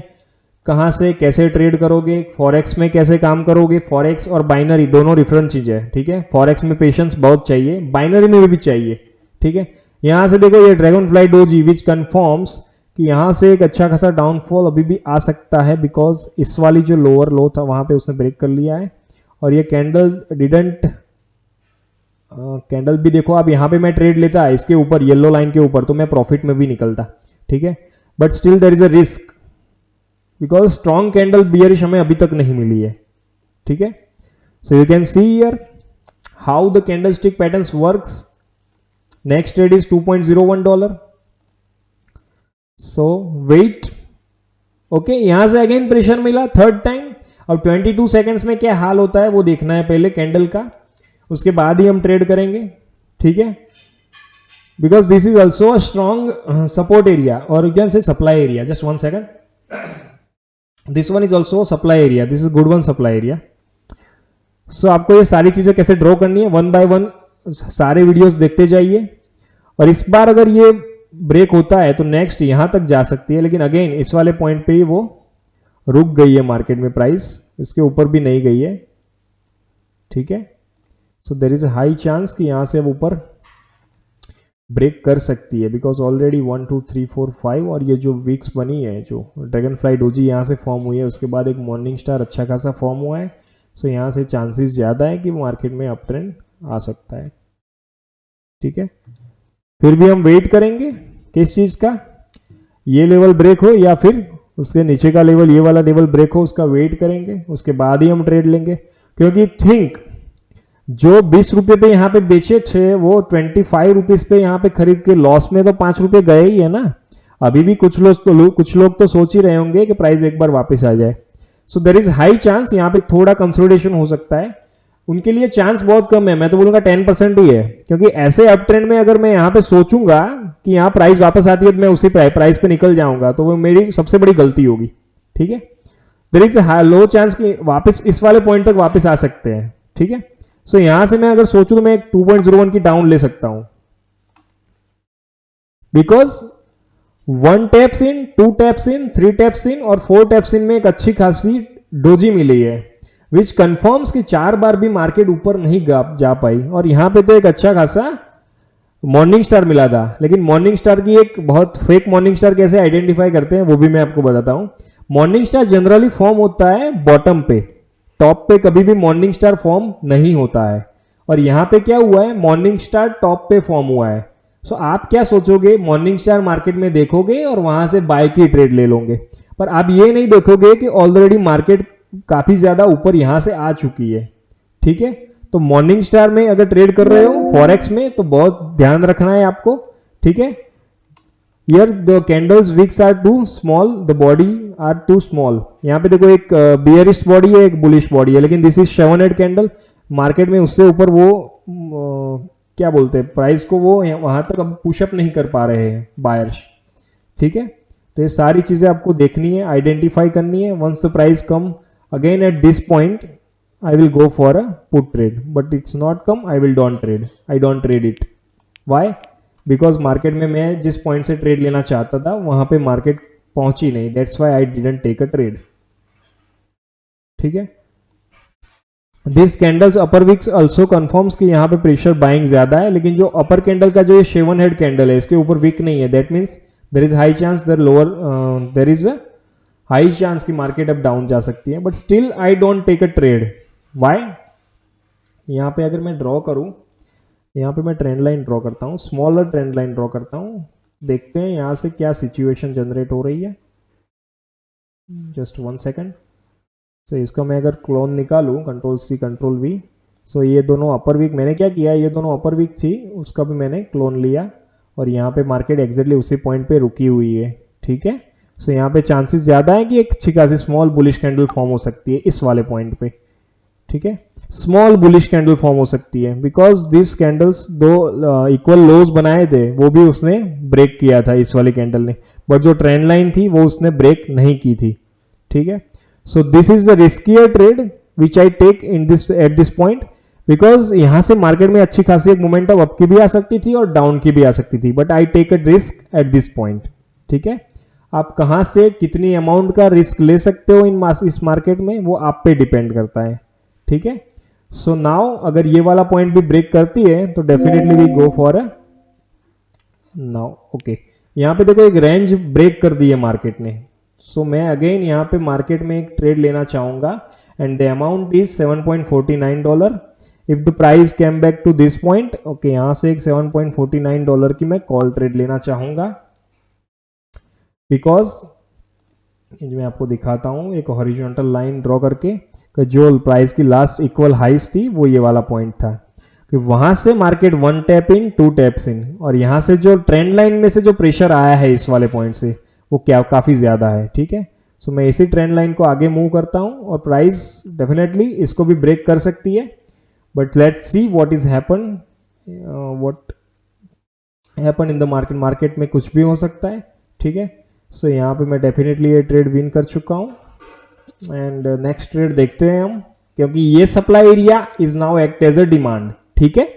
A: कहां से कैसे ट्रेड करोगे, फॉरेक्स में कैसे काम करोगे। फॉरेक्स और बाइनरी दोनों डिफरेंट चीजें है, ठीक है। फॉरेक्स में पेशेंस बहुत चाहिए, बाइनरी में भी चाहिए, ठीक है। यहां से देखो ये ड्रैगन फ्लाई डोजी विच कन्फर्म्स कि यहां से एक अच्छा खासा डाउनफॉल अभी भी आ सकता है, बिकॉज इस वाली जो लोअर लो था वहां पे उसने ब्रेक कर लिया है, और ये कैंडल डिडंट कैंडल भी देखो आप, यहां पे मैं ट्रेड लेता इसके ऊपर येलो लाइन के ऊपर तो मैं प्रॉफिट में भी निकलता, ठीक है। But still there is a risk, because strong candle bearish हमें अभी तक नहीं मिली है, ठीक है। So you can see here how the candle stick patterns works. Next trade is $2.01। So wait, okay, यहां से अगेन प्रेशर मिला थर्ड टाइम। अब 22 सेकेंड्स में क्या हाल होता है वो देखना है पहले कैंडल का, उसके बाद ही हम ट्रेड करेंगे, ठीक है। Because this is also a strong support area, और you can say supply area. Just 1 second, this one is also supply area, this is good one supply area. So आपको ये सारी चीजें कैसे ड्रॉ करनी है, 1 बाय 1 सारे वीडियोस देखते जाइए। और इस बार अगर ये ब्रेक होता है तो नेक्स्ट यहां तक जा सकती है, लेकिन अगेन इस वाले पॉइंट पे ही वो रुक गई है मार्केट में, प्राइस इसके ऊपर भी नहीं गई है, ठीक है। So there is a high chance कि यहां से अब ऊपर ब्रेक कर सकती है, बिकॉज ऑलरेडी 1 2 3 4 5 और ये जो वीक्स बनी है, जो ड्रैगन फ्लाई डोजी यहां से फॉर्म हुई है, उसके बाद एक मॉर्निंग स्टार अच्छा खासा फॉर्म हुआ है। सो यहां से चांसेस ज्यादा है कि मार्केट में अप ट्रेंड आ सकता है, ठीक है। फिर भी हम वेट करेंगे किस चीज का, ये लेवल ब्रेक हो या फिर उसके नीचे का लेवल, ये वाला लेवल ब्रेक हो, उसका वेट करेंगे, उसके बाद ही हम ट्रेड लेंगे। क्योंकि थिंक जो 20 रुपए पे यहाँ पे बेचे थे वो 25 रुपीज पे यहाँ पे खरीद के लॉस में तो 5 रुपए गए ही है ना। अभी भी कुछ लोग तो सोच ही रहे होंगे कि प्राइस एक बार वापस आ जाए। So there is high chance यहाँ पे थोड़ा कंसोलिडेशन हो सकता है, उनके लिए चांस बहुत कम है, मैं तो बोलूंगा 10% ही है। क्योंकि ऐसे अप ट्रेंड में अगर मैं यहाँ पे सोचूंगा कि यहाँ प्राइस वापस आती है तो मैं उसी प्राइस पे निकल जाऊंगा, तो वो मेरी सबसे बड़ी गलती होगी, ठीक है। देयर इज लो चांस कि वापस इस वाले पॉइंट तक वापस आ सकते हैं, ठीक है। सो यहां से मैं अगर सोचूं तो मैं एक 2.01 की डाउन ले सकता हूं, because 1 taps in, 2 taps in, 3 taps in और 4 टैप्स इन में एक अच्छी खासी डोजी मिली है, विच कंफर्म्स कि 4 बार भी मार्केट ऊपर नहीं जा पाई। और यहाँ पे तो एक अच्छा खासा मॉर्निंग स्टार मिला था, लेकिन मॉर्निंग स्टार की एक बहुत फेक मॉर्निंग स्टार कैसे आइडेंटिफाई करते हैं वो भी मैं आपको बताता हूँ। मॉर्निंग स्टार जनरली फॉर्म होता है बॉटम पे, टॉप पे कभी भी मॉर्निंग स्टार फॉर्म नहीं होता है। और यहाँ पे क्या हुआ है, मॉर्निंग स्टार टॉप पे फॉर्म हुआ है। सो आप क्या सोचोगे, मॉर्निंग स्टार मार्केट में देखोगे और वहां से बाय की ट्रेड ले लोगे, पर आप ये नहीं देखोगे कि ऑलरेडी मार्केट काफी ज्यादा ऊपर यहां से आ चुकी है। ठीक है, तो मॉर्निंग स्टार में अगर ट्रेड कर रहे हो फॉरेक्स में तो बहुत ध्यान रखना है आपको। ठीक है, here the candles wicks are too small, the body are too small. यहाँ पे देखो एक बियरिश बॉडी है, एक बुलिश बॉडी है, लेकिन this is 7 head candle. Market में उससे ऊपर वो क्या बोलते हैं, प्राइस को वो वहां तक अब पुशअप नहीं कर पा रहे हैं बायर्स। ठीक है, तो ये सारी चीजें आपको देखनी है, आइडेंटिफाई करनी है। Once the price come again at this point I will go for a put trade, but it's not come, I don't trade it. Why? Because market में मैं जिस point से trade लेना चाहता था वहां पे market पहुंची नहीं, that's why I didn't take a trade. ठीक है, this candles upper wicks also confirms कि यहाँ पे pressure buying ज्यादा है, लेकिन जो upper candle का जो ये 7 head candle है इसके ऊपर wick नहीं है, that means there is high chance there is a high chance कि market अब down जा सकती है, but still I don't take a trade. Why? यहाँ पे अगर मैं ड्रॉ करूं, यहाँ पे मैं ट्रेंड लाइन ड्रॉ करता हूँ, स्मॉलर ट्रेंड लाइन ड्रॉ करता हूँ, देखते हैं यहाँ से क्या सिचुएशन जनरेट हो रही है। Just 1 second. सो इसका मैं अगर क्लोन निकालूं, कंट्रोल सी कंट्रोल वी, सो ये दोनों अपर वीक मैंने क्या किया, ये दोनों अपर वीक थी, उसका भी मैंने क्लोन लिया और यहाँ पे मार्केट एग्जैक्टली उसी पॉइंट पे रुकी हुई है। ठीक है, सो यहाँ पे चांसेस ज्यादा है कि एक अच्छी खासी स्मॉल बुलिश कैंडल फॉर्म हो सकती है इस वाले पॉइंट पे। ठीक है, स्मॉल बुलिश कैंडल फॉर्म हो सकती है, बिकॉज दिस कैंडल्स दो इक्वल लोज बनाए थे वो भी उसने ब्रेक किया था इस वाली कैंडल ने, बट जो ट्रेंड लाइन थी वो उसने ब्रेक नहीं की थी। ठीक है, so this is the riskier trade which I take in this at this point, because यहां से मार्केट में अच्छी खासी एक मोमेंटम अप की भी आ सकती थी और डाउन की भी आ सकती थी, but I take a risk at this point. ठीक है, आप कहां से कितनी अमाउंट का रिस्क ले सकते हो इस मार्केट में वो आप पे डिपेंड करता है। ठीक है, सो नाउ अगर ये वाला पॉइंट भी ब्रेक करती है तो definitely we go for a now. Okay, यहाँ पे देखो एक रेंज ब्रेक कर दी है मार्केट ने, सो मैं अगेन यहाँ पे मार्केट में एक ट्रेड लेना चाहूंगा and the amount is $7.49। If the price came back to this point, okay, यहाँ से एक $7.49 की मैं कॉल ट्रेड लेना चाहूंगा, बिकॉज मैं आपको दिखाता हूं एक हॉरिजॉन्टल लाइन ड्रॉ करके जो प्राइस की लास्ट इक्वल हाइस थी वो ये वाला पॉइंट था कि वहां से market 1 tap in 2 taps in, और यहां से जो ट्रेंड लाइन में से जो प्रेशर आया है इस वाले पॉइंट से वो क्या काफी ज्यादा है। ठीक है, सो मैं इसी ट्रेंड लाइन को आगे मूव करता हूं और प्राइस डेफिनेटली इसको भी ब्रेक कर सकती है, but let's see what is happen in the market. Market में कुछ भी हो सकता है। ठीक है, सो यहाँ पे मैं डेफिनेटली ये ट्रेड विन कर चुका हूँ एंड नेक्स्ट ट्रेड देखते हैं हम, क्योंकि ये supply area is now act as a demand. ठीक है,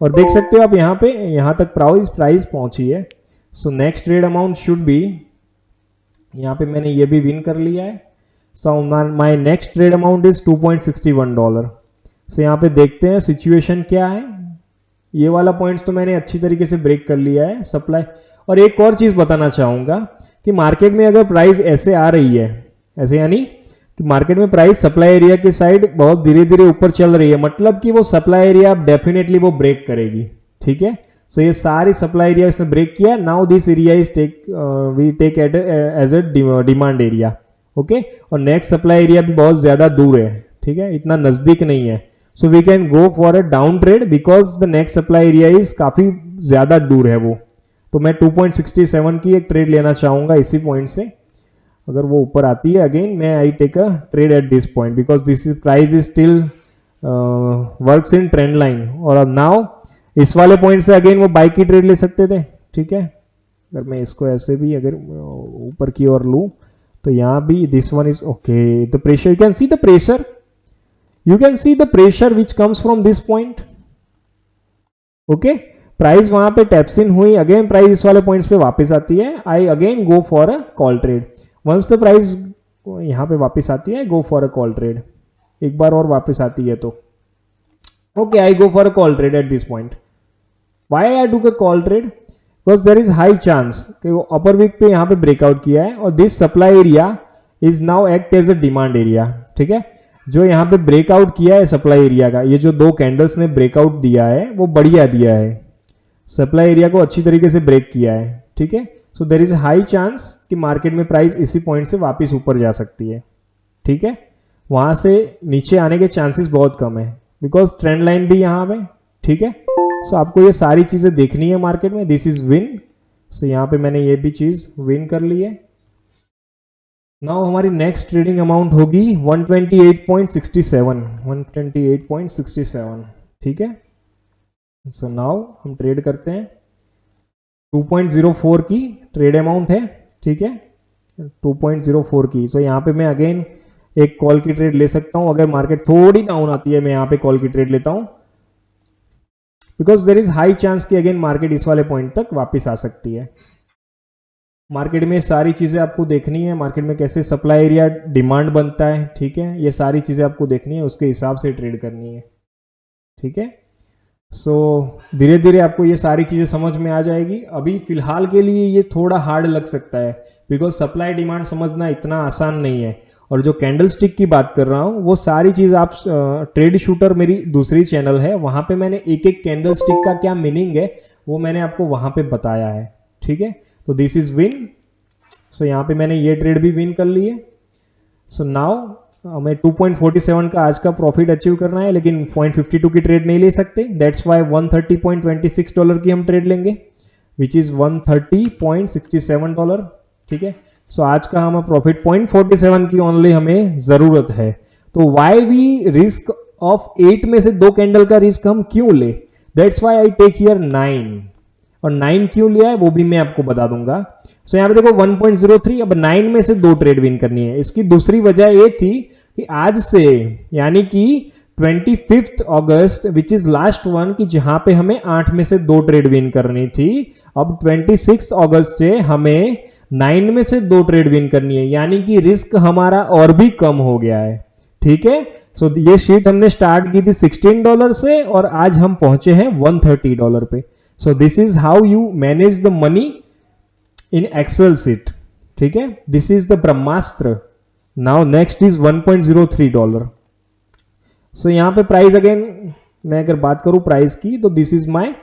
A: और देख सकते हो आप यहाँ पे यहाँ तक प्राइस पहुंची है। सो next trade amount should B, यहाँ पे मैंने ये भी विन कर लिया है। So my next trade amount is $2.61। सो यहाँ पे देखते हैं सिचुएशन क्या है। ये वाला पॉइंट्स तो मैंने अच्छी तरीके से ब्रेक कर लिया है सप्लाई। और एक और चीज बताना चाहूंगा कि मार्केट में अगर प्राइस ऐसे आ रही है, ऐसे यानी कि मार्केट में प्राइस सप्लाई एरिया के साइड बहुत धीरे धीरे ऊपर चल रही है, मतलब कि वो सप्लाई एरिया डेफिनेटली वो ब्रेक करेगी। ठीक है, सो ये सारी सप्लाई एरिया इसने ब्रेक किया। Now this area is we take as a demand area. Okay, और नेक्स्ट सप्लाई एरिया भी बहुत ज्यादा दूर है। ठीक है, इतना नजदीक नहीं है, so we can go for a down trade because the next supply area is काफी ज्यादा दूर है वो। तो मैं 2.67 की एक ट्रेड लेना चाहूंगा इसी पॉइंट से। अगर वो ऊपर आती है अगेन मैं I take a trade at this point because this is price is still works in trend line. और नाउ इस वाले पॉइंट से अगेन वो बाई की ट्रेड ले सकते थे। ठीक है, अगर मैं इसको ऐसे भी अगर ऊपर की ओर लूं तो यहाँ भी this one is okay. The pressure, you can see the pressure, you can see the pressure which comes from this point. Okay, price वहां पे टैप्स इन हुई, अगेन प्राइस इस वाले पॉइंट्स पे वापस आती है, I again go for a call trade. Once the price यहाँ पे वापस आती है, go for a call trade. एक बार और वापस आती है तो okay I go for a call trade at this point. Why I took a call trade? Because there is high chance कि वो अपर वीक पे यहाँ पे ब्रेकआउट किया है और this supply area is now act as a demand area. ठीक है, जो यहाँ पे ब्रेकआउट किया है सप्लाई एरिया का, ये जो दो कैंडल्स ने ब्रेकआउट दिया है वो बढ़िया दिया है, सप्लाई एरिया को अच्छी तरीके से ब्रेक किया है. ठीक है, सो देर इज हाई चांस कि मार्केट में प्राइस इसी पॉइंट से वापस ऊपर जा सकती है. ठीक है, वहां से नीचे आने के चांसेस बहुत कम है बिकॉज ट्रेंड लाइन भी यहाँ पे. ठीक है, सो आपको ये सारी चीजें देखनी है मार्केट में. This is win. सो यहाँ पे मैंने ये भी चीज विन कर ली है. नाउ हमारी नेक्स्ट ट्रेडिंग अमाउंट होगी 128.67. 128.67. ठीक है, सो नाउ हम ट्रेड करते हैं. 2.04 की ट्रेड अमाउंट है. ठीक है, 2.04 की. सो यहाँ पे मैं अगेन एक कॉल की ट्रेड ले सकता हूं. अगर मार्केट थोड़ी डाउन आती है मैं यहाँ पे कॉल की ट्रेड लेता हूं because there is high chance कि अगेन मार्केट इस वाले पॉइंट तक वापस आ सकती है. मार्केट में सारी चीजें आपको देखनी है, मार्केट में कैसे सप्लाई एरिया डिमांड बनता है. ठीक है, ये सारी चीजें आपको देखनी है, उसके हिसाब से ट्रेड करनी है. ठीक है, सो धीरे धीरे आपको ये सारी चीजें समझ में आ जाएगी. अभी फिलहाल के लिए ये थोड़ा हार्ड लग सकता है बिकॉज सप्लाई डिमांड समझना इतना आसान नहीं है. और जो कैंडल स्टिक की बात कर रहा हूं वो सारी चीज आप ट्रेड शूटर मेरी दूसरी चैनल है, वहां पे मैंने एक एक कैंडल स्टिक का क्या मीनिंग है वो मैंने आपको वहां पे बताया है. ठीक है, तो दिस इज विन. सो यहाँ पे मैंने ये ट्रेड भी विन कर ली है. सो नाउ हमें 2.47 का आज का प्रॉफिट अचीव करना है लेकिन 0.52 की ट्रेड नहीं ले सकते. दैट्स वाई $130.26 की हम ट्रेड लेंगे विच इज $130.67. ठीक है, सो आज का हमें प्रॉफिट 0.47 की ओनली हमें जरूरत है. तो वाई वी रिस्क ऑफ 8 में से 2 कैंडल का रिस्क हम क्यों ले? That's why I take here 9. और 9 क्यों लिया है वो भी मैं आपको बता दूंगा. सो यहाँ पे देखो 1.03. अब 9 में से 2 ट्रेड विन करनी है. इसकी दूसरी वजह ये थी कि आज से यानी कि 25 अगस्त विच इज लास्ट वन कि जहां पे हमें 8 में से 2 ट्रेड विन करनी थी, अब 26 अगस्त से हमें 9 में से 2 ट्रेड विन करनी है, यानी कि रिस्क हमारा और भी कम हो गया है. ठीक है, सो ये शीट हमने स्टार्ट की थी $16 से और आज हम पहुंचे हैं $130 पे. So this is how you manage the money in Excel sheet. ठीक है, दिस इज द ब्रह्मास्त्र. Now next is $1.03. सो यहां पे प्राइस अगेन मैं अगर बात करूं प्राइस की तो दिस इज माय,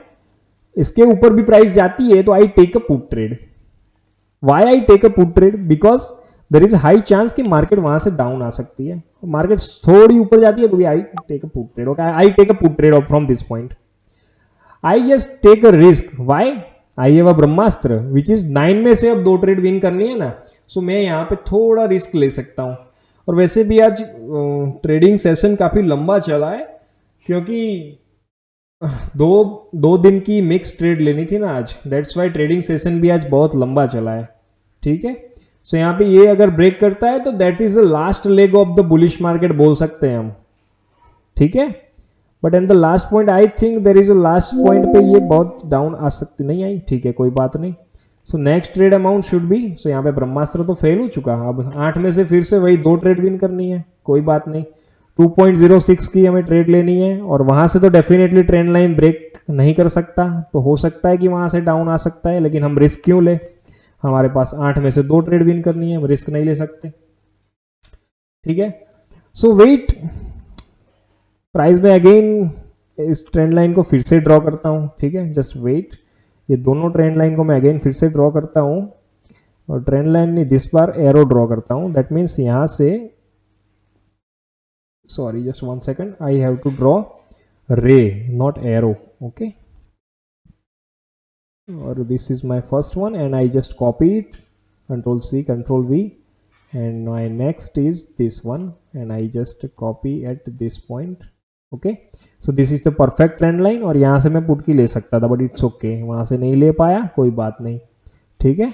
A: इसके ऊपर भी प्राइस जाती है तो I take a put trade. Why I take a put trade? Because there is high chance कि मार्केट वहां से डाउन आ सकती है. मार्केट थोड़ी ऊपर जाती है तो भी I take a put trade. Okay, I take a put trade from this point. I just take a risk. Why? I have a ब्रह्मास्त्र विच इज 9 में से अब 2 ट्रेड विन करनी है ना, सो मैं यहाँ पे थोड़ा रिस्क ले सकता हूं. और वैसे भी आज ट्रेडिंग सेशन काफी लंबा चला है क्योंकि दो दिन की मिक्स ट्रेड लेनी थी ना आज. दैट्स वाई ट्रेडिंग सेशन भी आज बहुत लंबा चला है. ठीक है, सो यहाँ पे ये अगर ब्रेक करता है तो that is the last leg of the bullish market बोल सकते हैं हम. ठीक है, but at the last point I think there is a last point पे ये बहुत डाउन आ सकती नहीं आई. ठीक है, कोई बात नहीं. So next trade amount should be, so यहाँ पे ब्रह्मास्त्र तो फेल हो चुका. अब 8 में से फिर से वही 2 ट्रेड विन करनी है. कोई बात नहीं, 2.06 की हमें ट्रेड लेनी है और वहां से तो डेफिनेटली ट्रेंड लाइन ब्रेक नहीं कर सकता. तो हो सकता है कि वहां से डाउन आ सकता है लेकिन हम रिस्क क्यों ले? हमारे पास 8 में से 2 ट्रेड विन करनी है, हम रिस्क नहीं ले सकते. ठीक है, सो वेट. प्राइस में अगेन इस ट्रेंड लाइन को फिर से ड्रॉ करता हूं. ठीक है, जस्ट वेट. ये दोनों ट्रेंड लाइन को मैं अगेन फिर से ड्रॉ करता हूं और ट्रेंड लाइन में दिस बार एरो ड्रॉ करता हूं. दैट मीन्स यहां से, sorry just 1 second, I have to draw ray not arrow. Okay, और this is my first one and I just copy it, control C control V, and my next is this one and I just copy at this point. Okay, so this is the perfect trend line. और यहाँ से मैं पुट की ले सकता था बट इट्स ओके, वहां से नहीं ले पाया, कोई बात नहीं. ठीक है,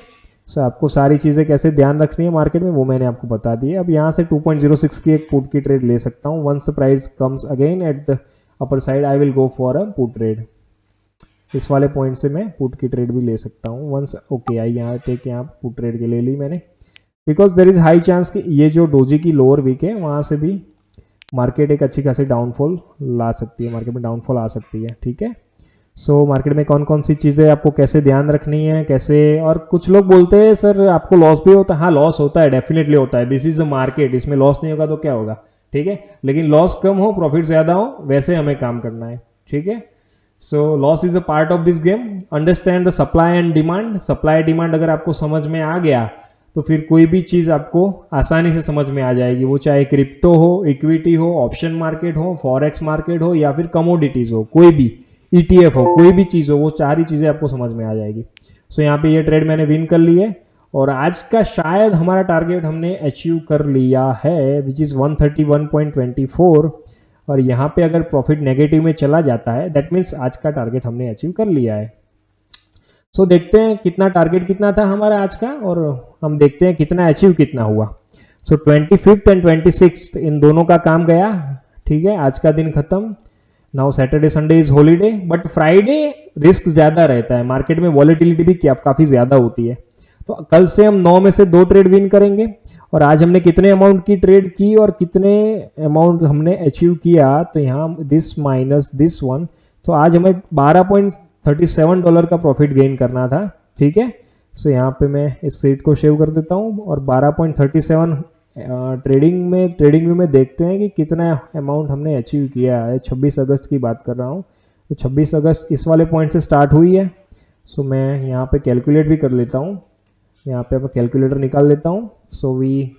A: सो आपको सारी चीजें कैसे ध्यान रखनी है मार्केट में वो मैंने आपको बता दी है. अब यहाँ से 2.06 की एक पुट की ट्रेड ले सकता हूँ. Once the price comes again at the upper side I will go for a put trade. इस वाले पॉइंट से मैं पुट की ट्रेड भी ले सकता हूँ. वंस ओके, आई यहाँ टेक यहाँ पुट ट्रेड के ले ली मैंने because there is high chance कि ये जो डोजी की लोअर वीक है वहां से भी मार्केट एक अच्छी खासी डाउनफॉल ला सकती है, मार्केट में डाउनफॉल आ सकती है, ठीक है। सो मार्केट में कौन कौन सी चीज़ें आपको कैसे ध्यान रखनी है, कैसे, और कुछ लोग बोलते हैं सर आपको लॉस भी होता है, हाँ लॉस होता है, डेफिनेटली होता है, दिस इज अ मार्केट, इसमें लॉस नहीं होगा तो क्या होगा, ठीक है, लेकिन लॉस कम हो प्रॉफिट ज़्यादा हो वैसे हमें काम करना है, ठीक है। So loss is a part of this game, understand the supply and demand, supply demand अगर आपको समझ में आ गया तो फिर कोई भी चीज़ आपको आसानी से समझ में आ जाएगी, वो चाहे क्रिप्टो हो, इक्विटी हो, ऑप्शन मार्केट हो, फॉरेक्स मार्केट हो, या फिर कमोडिटीज हो, कोई भी ETF हो, कोई भी चीज़ हो, वो चार ही चीज़ें आपको समझ में आ जाएगी। सो यहाँ पे ये ट्रेड मैंने विन कर ली है और आज का शायद हमारा टारगेट हमने अचीव कर लिया है विच इज़ 131.24, और यहाँ पे अगर प्रॉफिट नेगेटिव में चला जाता है दैट मीन्स आज का टारगेट हमने अचीव कर लिया है। सो देखते हैं कितना टारगेट कितना था हमारा आज का, और हम देखते हैं कितना अचीव कितना हुआ। सो 25th एंड 26th इन दोनों का काम गया, ठीक है, आज का दिन खत्म। Now Saturday Sunday is holiday, but Friday risk ज्यादा रहता है, मार्केट में वॉलेटिलिटी भी काफी ज्यादा होती है। तो कल से हम 9 में से 2 ट्रेड विन करेंगे, और आज हमने कितने अमाउंट की ट्रेड की और कितने अमाउंट हमने अचीव किया, तो यहाँ दिस माइनस दिस वन, तो आज हमें $12.37 का प्रॉफिट गेन करना था, ठीक है। सो यहाँ पे मैं इस सीट को सेव कर देता हूँ, और 12.37 ट्रेडिंग व्यू में देखते हैं कि कितना अमाउंट हमने अचीव किया है। 26 अगस्त की बात कर रहा हूँ, तो 26 अगस्त इस वाले पॉइंट से स्टार्ट हुई है। सो मैं यहाँ पे कैलकुलेट भी कर लेता हूँ, यहाँ पे मैं कैलकुलेटर निकाल लेता हूँ। So we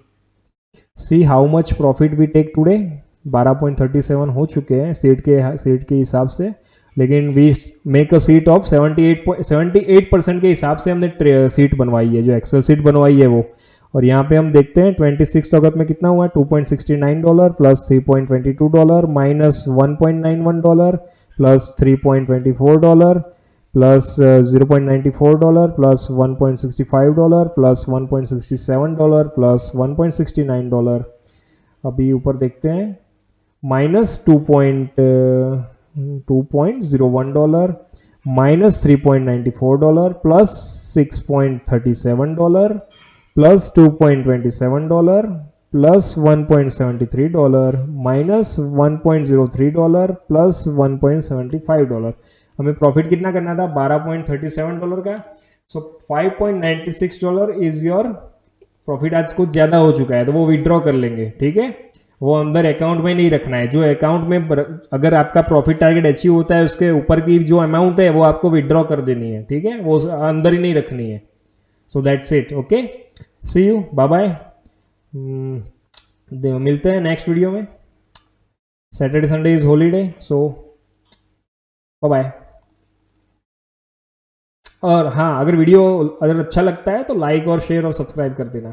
A: see how much profit we take today, 12.37 हो चुके हैं सीट के हिसाब से, लेकिन we make a seat of 78% के हिसाब से हमने सीट बनवाई है, जो एक्सेल सीट बनवाई है वो। और यहाँ पे हम देखते हैं 26 अगस्त में कितना हुआ, $2.69 plus $3.22 minus $1.91 plus $3.24 plus $0.94 plus $1.65 plus $1.67 plus $1.69। अभी ऊपर देखते हैं minus $2.01 minus $3.94 plus $6.37 plus $2.27 plus $1.73 minus $1.03 plus $1.75। हमें प्रॉफिट कितना करना था, $12.37 का। सो $5.96 इज योर प्रॉफिट। आज कुछ ज्यादा हो चुका है तो वो विड्रॉ कर लेंगे, ठीक है, वो अंदर अकाउंट में नहीं रखना है। जो अकाउंट में अगर आपका प्रॉफिट टारगेट अचीव होता है उसके ऊपर की जो अमाउंट है वो आपको विड्रॉ कर देनी है, ठीक है, वो अंदर ही नहीं रखनी है। So that's it, okay, see you, bye bye, मिलते हैं नेक्स्ट वीडियो में। Saturday Sunday is holiday, so bye bye. और हाँ, अगर वीडियो अगर अच्छा लगता है तो लाइक और शेयर और सब्सक्राइब कर देना।